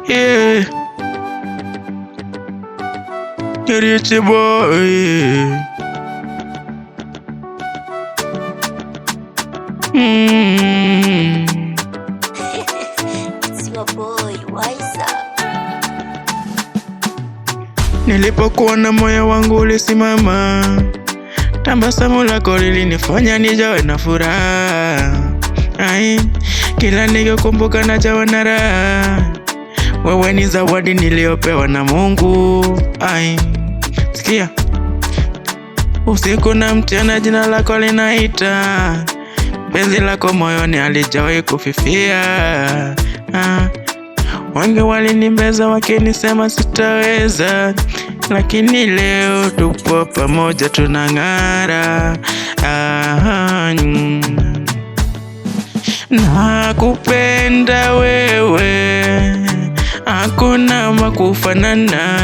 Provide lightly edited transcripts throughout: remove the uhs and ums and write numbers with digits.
Yeah, rich boy. It's your boy, Wiser. Nilipokuwa na moyo wangu ulisimama, tabasamu lako lilinifanya nijawe na furaha. Ai, kila nikikumbuka najawa na raha. Wewe ni zawadi niliopewa na Mungu. Ai, sikia, usiku na mchana jina lako linaita, penzi lako moyoni halijawahi kufifia. Wengi walinibeza wakinisema sitaweza, lakini leo tupo pamoja tunang'ara. Nakupenda wewe, hakuna wakufanana.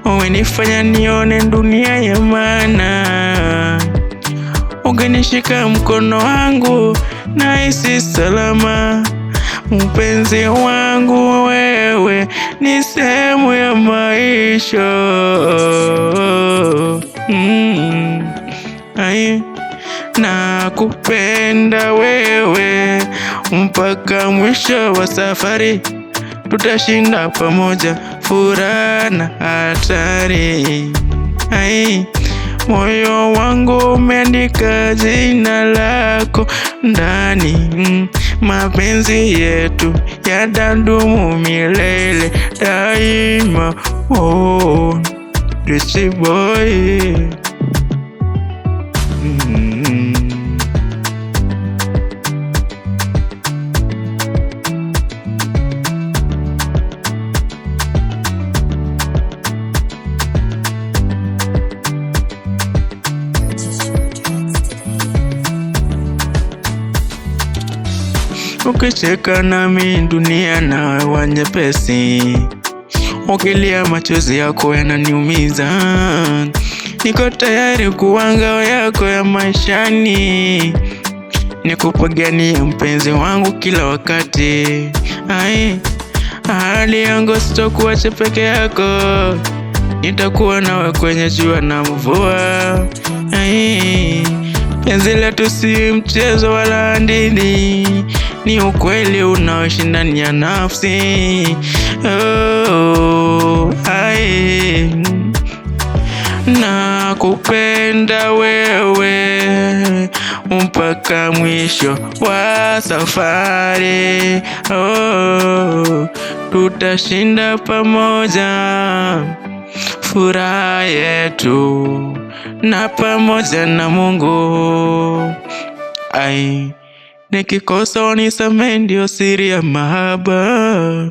Umenifanya nione dunia ya maana. Ukinishika mkono wangu nahisi salama. Mpenzi wangu wewe ni sehemu ya maisha. Nakupenda wewe mpaka mwisho wa safari. Tutashinda pamoja furaha na hatari. Moyo wangu umeandika jina lako ndani. Mapenzi yetu yatadumu milele daima. Rich boy. Ukicheka nami dunia na wanyepesi, ukilia machozi yako yananiumiza. Niko tayari kuwa ngao yako ya maishani, nikupiganie mpenzi wangu kila wakati. Ahadi yangu sitokuacha peke yako, nitakuwa nawe kwenye jua na mvua. Penzi letu si mchezo wala hadithi, ni ukweli unaoishi ndani ya nafsi. Nakupenda wewe mpaka mwisho wa safari. Tutashinda pamoja furaha yetu na pamoja na Mungu. Nikikosa unisamehe, ndio siri ya mahaba.